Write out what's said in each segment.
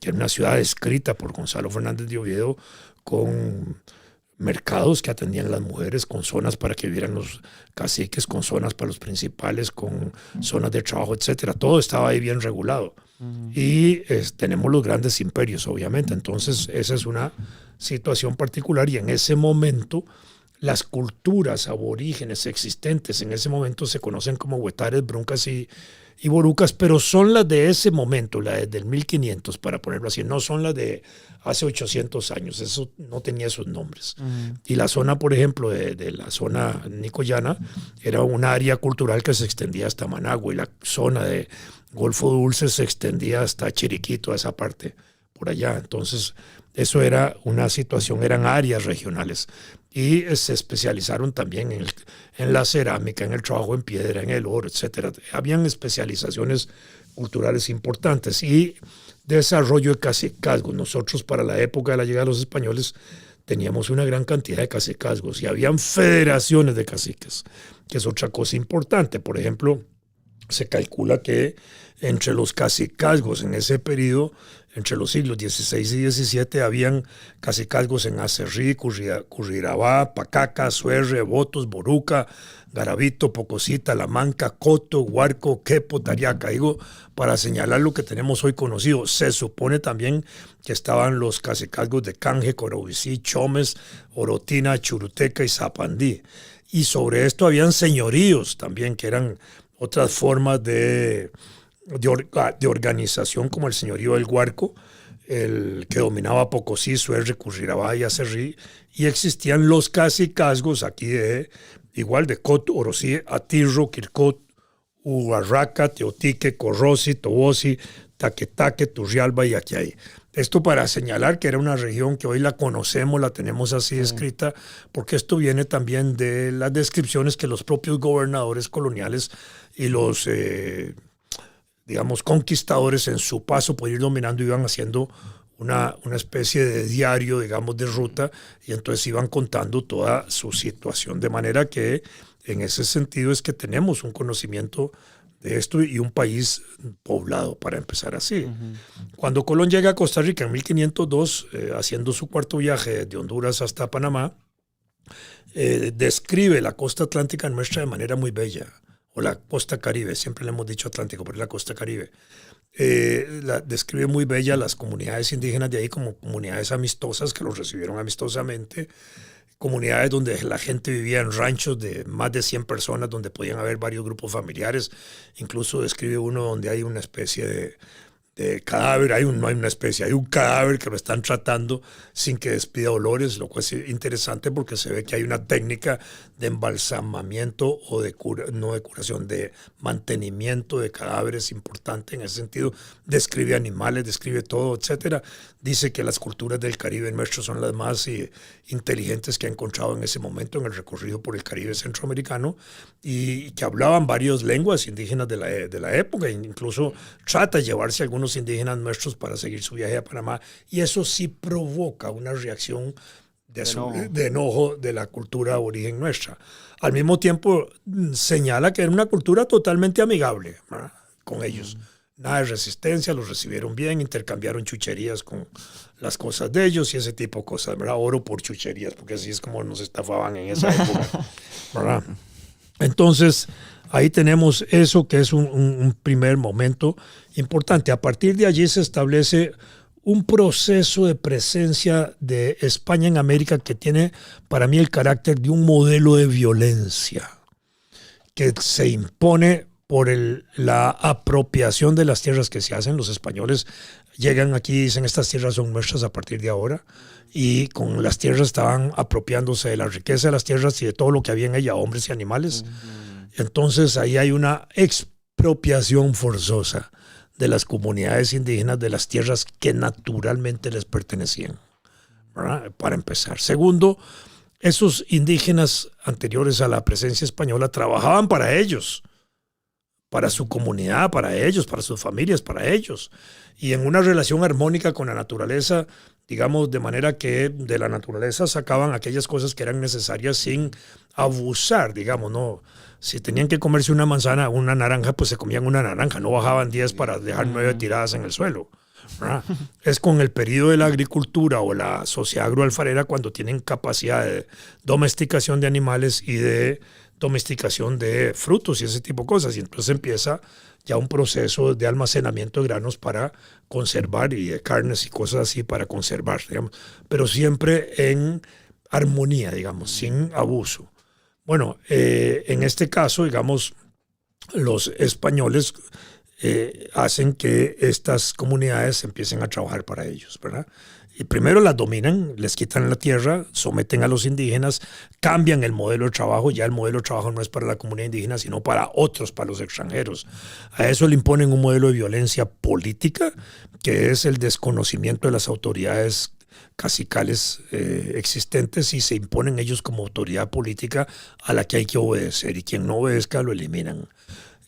que era una ciudad descrita por Gonzalo Fernández de Oviedo, con mercados que atendían las mujeres, con zonas para que vivieran los caciques, con zonas para los principales, con zonas de trabajo, etcétera. Todo estaba ahí bien regulado. Y tenemos los grandes imperios, obviamente. Entonces, esa es una situación particular, y en ese momento las culturas aborígenes existentes en ese momento se conocen como huetares, bruncas y borucas, pero son las de ese momento, las del 1500, para ponerlo así, no son las de hace 800 años, eso no tenía esos nombres. Y la zona, por ejemplo, de la zona nicoyana, era un área cultural que se extendía hasta Managua, y la zona de Golfo Dulce se extendía hasta Chiriquí, toda esa parte por allá. Entonces, eso era una situación, eran áreas regionales. Y se especializaron también en la cerámica, en el trabajo en piedra, en el oro, etc. Habían especializaciones culturales importantes y desarrollo de cacicazgos. Nosotros, para la época de la llegada de los españoles, teníamos una gran cantidad de cacicazgos y habían federaciones de caciques, que es otra cosa importante. Por ejemplo, se calcula que entre los cacicazgos en ese periodo, entre los siglos XVI y XVII, habían cacicazgos en Acerrí, Currirabá, Pacaca, Suerre, Botos, Boruca, Garavito, Pocosí, Talamanca, Coto, Huarco, Quepo, Tariaca. Digo, para señalar lo que tenemos hoy conocido. Se supone también que estaban los cacicazgos de Canje, Corobicí, Chomes, Orotina, Churuteca y Zapandí. Y sobre esto habían señoríos también, que eran otras formas de organización, como el señorío del Huarco, el que dominaba Pocosí, Suerre, Currirabá y Acerrí, y existían los cacicazgos aquí igual de Coto, Orosí, Atirro, Quircot, Ubarraca, Teotique, Corrosi, Tobosi, Taquetaque, Turrialba y Aquiay. Esto para señalar que era una región que hoy la conocemos, la tenemos así descrita, porque esto viene también de las descripciones que los propios gobernadores coloniales y los digamos, conquistadores en su paso por ir dominando iban haciendo una especie de diario, digamos, de ruta, y entonces iban contando toda su situación, de manera que en ese sentido es que tenemos un conocimiento de esto y un país poblado, para empezar así. Cuando Colón llega a Costa Rica en 1502, haciendo su cuarto viaje de Honduras hasta Panamá, describe la costa atlántica nuestra de manera muy bella, o la costa Caribe, siempre le hemos dicho Atlántico, pero es la costa Caribe. Describe muy bella las comunidades indígenas de ahí como comunidades amistosas que los recibieron amistosamente, comunidades donde la gente vivía en ranchos de más de 100 personas, donde podían haber varios grupos familiares. Incluso describe uno donde hay una especie de cadáver, no hay una especie, hay un cadáver que lo están tratando sin que despida olores, lo cual es interesante porque se ve que hay una técnica de embalsamamiento o no de curación, de mantenimiento de cadáveres importante en ese sentido. Describe animales, describe todo, etcétera. Dice que las culturas del Caribe nuestro son las más inteligentes que ha encontrado en ese momento en el recorrido por el Caribe centroamericano, y que hablaban varias lenguas indígenas de la época, e incluso trata de llevarse algunos indígenas nuestros para seguir su viaje a Panamá, y eso sí provoca una reacción de enojo de la cultura aborigen nuestra. Al mismo tiempo señala que era una cultura totalmente amigable, ¿verdad?, con ellos. Nada de resistencia, los recibieron bien, intercambiaron chucherías con las cosas de ellos y ese tipo de cosas, ¿verdad? Oro por chucherías, porque así es como nos estafaban en esa época, ¿verdad? Entonces, ahí tenemos eso, que es un primer momento importante. A partir de allí se establece un proceso de presencia de España en América que tiene para mí el carácter de un modelo de violencia que se impone por la apropiación de las tierras que se hacen. Los españoles llegan aquí y dicen: estas tierras son nuestras a partir de ahora, y con las tierras estaban apropiándose de la riqueza de las tierras y de todo lo que había en ella, hombres y animales. Entonces ahí hay una expropiación forzosa de las comunidades indígenas de las tierras que naturalmente les pertenecían, ¿verdad?, para empezar. Segundo, esos indígenas anteriores a la presencia española trabajaban para ellos, para su comunidad, para ellos, para sus familias, para ellos, y en una relación armónica con la naturaleza, digamos, de manera que de la naturaleza sacaban aquellas cosas que eran necesarias sin abusar, digamos, no. Si tenían que comerse una manzana, una naranja, pues se comían una naranja, no bajaban 10 para dejar 9 tiradas en el suelo. ¿verdad? Es con el periodo de la agricultura o la sociedad agroalfarera cuando tienen capacidad de domesticación de animales y de domesticación de frutos y ese tipo de cosas. Y entonces empieza ya un proceso de almacenamiento de granos para conservar y de carnes y cosas así para conservar, digamos, pero siempre en armonía, digamos, sin abuso. Bueno, en este caso, digamos, los españoles hacen que estas comunidades empiecen a trabajar para ellos, ¿verdad? Y primero las dominan, les quitan la tierra, someten a los indígenas, cambian el modelo de trabajo. Ya el modelo de trabajo no es para la comunidad indígena, sino para otros, para los extranjeros. A eso le imponen un modelo de violencia política, que es el desconocimiento de las autoridades cacicales existentes, y se imponen ellos como autoridad política a la que hay que obedecer, y quien no obedezca lo eliminan.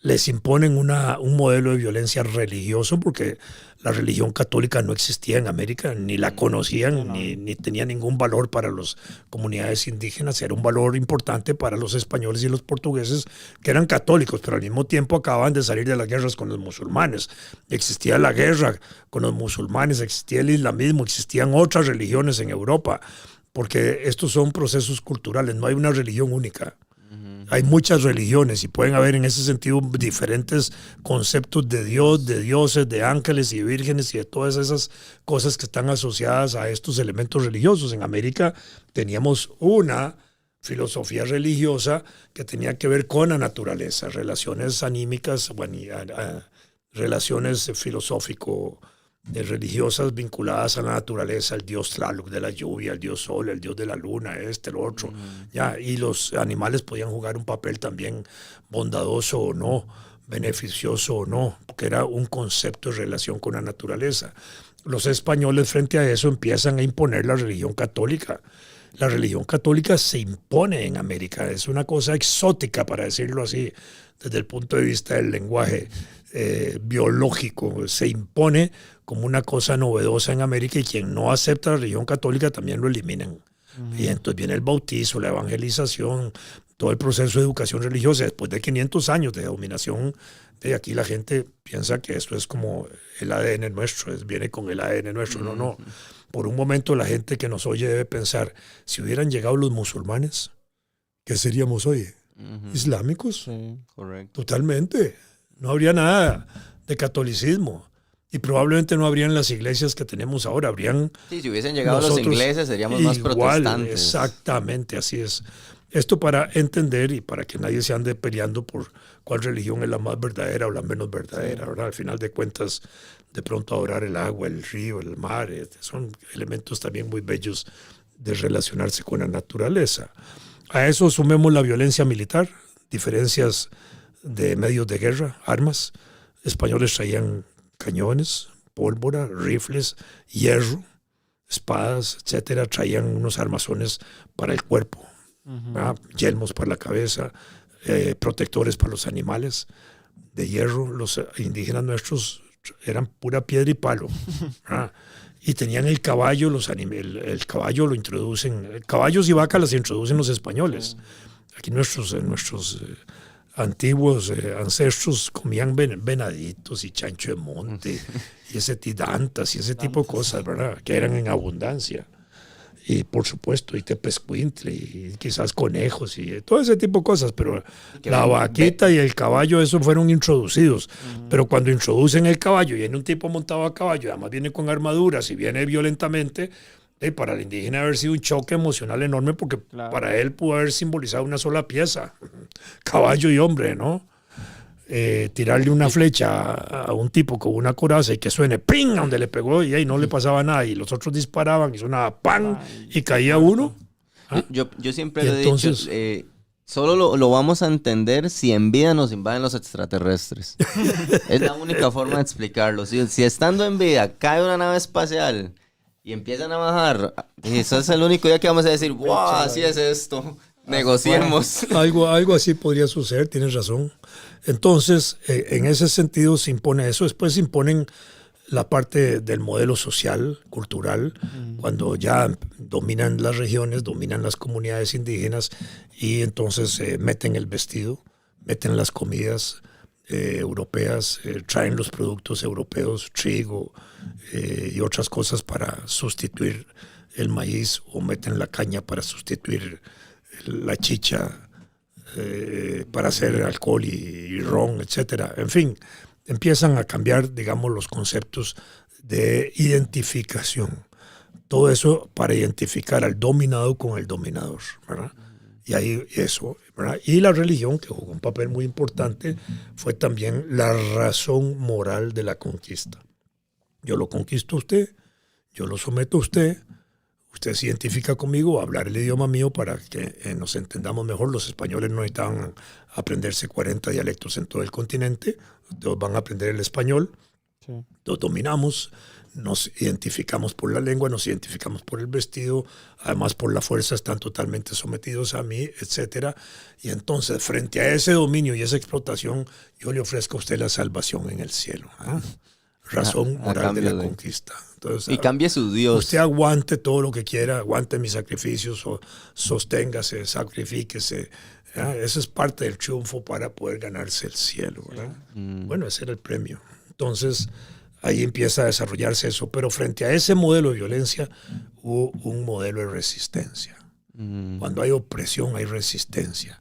Les imponen un modelo de violencia religioso, porque la religión católica no existía en América, ni la conocían, ni tenía ningún valor para las comunidades indígenas. Era un valor importante para los españoles y los portugueses, que eran católicos, pero al mismo tiempo acababan de salir de las guerras con los musulmanes. Existía la guerra con los musulmanes, existía el islamismo, existían otras religiones en Europa, porque estos son procesos culturales, no hay una religión única. Hay muchas religiones y pueden haber en ese sentido diferentes conceptos de Dios, de dioses, de ángeles y de vírgenes y de todas esas cosas que están asociadas a estos elementos religiosos. En América teníamos una filosofía religiosa que tenía que ver con la naturaleza, relaciones anímicas, bueno, relaciones filosófico religiosas vinculadas a la naturaleza, el dios Tlaloc de la lluvia, el dios Sol, el dios de la luna, el otro. Ya, y los animales podían jugar un papel también bondadoso o no, beneficioso o no, porque era un concepto de relación con la naturaleza. Los españoles frente a eso empiezan a imponer la religión católica. La religión católica se impone en América, es una cosa exótica, para decirlo así, desde el punto de vista del lenguaje biológico. Se impone como una cosa novedosa en América, y quien no acepta la religión católica también lo eliminan. Y entonces viene el bautizo, la evangelización, todo el proceso de educación religiosa. Después de 500 años de dominación, de aquí la gente piensa que esto es como el ADN nuestro, viene con el ADN nuestro. No. Por un momento la gente que nos oye debe pensar, si hubieran llegado los musulmanes, ¿qué seríamos hoy? ¿Islámicos? Sí, correcto. Totalmente. No habría nada de catolicismo. Y probablemente no habrían las iglesias que tenemos ahora. Habrían... Sí, si hubiesen llegado los ingleses seríamos más protestantes. Exactamente, así es. Esto para entender y para que nadie se ande peleando por cuál religión es la más verdadera o la menos verdadera, ¿verdad? Al final de cuentas, de pronto adorar el agua, el río, el mar, son elementos también muy bellos de relacionarse con la naturaleza. A eso sumemos la violencia militar, diferencias de medios de guerra, armas. Españoles traían cañones, pólvora, rifles, hierro, espadas, etcétera. Traían unos armazones para el cuerpo, yelmos para la cabeza, protectores para los animales de hierro. Los indígenas nuestros eran pura piedra y palo. Y tenían el caballo, el caballo lo introducen, caballos y vacas las introducen los españoles. Aquí nuestros antiguos ancestros comían venaditos y chancho de monte y tidantas y ese tipo de cosas, ¿verdad? Que eran en abundancia. Y por supuesto, y tepezcuintle, y quizás conejos y todo ese tipo de cosas, pero la vaquita y el caballo, eso fueron introducidos. Pero cuando introducen el caballo y viene un tipo montado a caballo, además viene con armaduras y viene violentamente, para el indígena haber sido un choque emocional enorme, porque para él pudo haber simbolizado una sola pieza, caballo y hombre, ¿no? Tirarle una flecha a un tipo con una coraza y que suene ¡ping! Donde le pegó, y ahí no le pasaba nada, y los otros disparaban y sonaba ¡pam! Y caía uno. Yo siempre le he dicho, solo lo vamos a entender si en vida nos invaden los extraterrestres. Es la única forma de explicarlo. Si estando en vida cae una nave espacial y empiezan a bajar, eso es el único día que vamos a decir, ¡wow! Así es esto. Negociemos. Algo así podría suceder, tienes razón. Entonces, en ese sentido se impone eso. Después se imponen la parte del modelo social, cultural, cuando ya dominan las regiones, dominan las comunidades indígenas, y entonces meten el vestido, meten las comidas, europeas traen los productos europeos, trigo y otras cosas para sustituir el maíz, o meten la caña para sustituir la chicha, para hacer alcohol y ron, etcétera. En fin, empiezan a cambiar, digamos, los conceptos de identificación. Todo eso para identificar al dominado con el dominador, ¿verdad? Y ahí eso, ¿verdad? Y la religión, que jugó un papel muy importante, fue también la razón moral de la conquista. Yo lo conquisto a usted, yo lo someto a usted, usted se identifica conmigo, hablar el idioma mío para que nos entendamos mejor. Los españoles no necesitaban aprenderse 40 dialectos en todo el continente, todos van a aprender el español, sí. Los dominamos, nos identificamos por la lengua, nos identificamos por el vestido, además por la fuerza están totalmente sometidos a mí, etc. Y entonces, frente a ese dominio y esa explotación, yo le ofrezco a usted la salvación en el cielo. Razón moral de la conquista. Entonces, y cambie su Dios. Usted aguante todo lo que quiera, aguante mis sacrificios, o sosténgase, sacrifíquese. Eso es parte del triunfo para poder ganarse el cielo, ¿verdad? Bueno, ese era el premio. Entonces, ahí empieza a desarrollarse eso. Pero frente a ese modelo de violencia, hubo un modelo de resistencia. Cuando hay opresión, hay resistencia.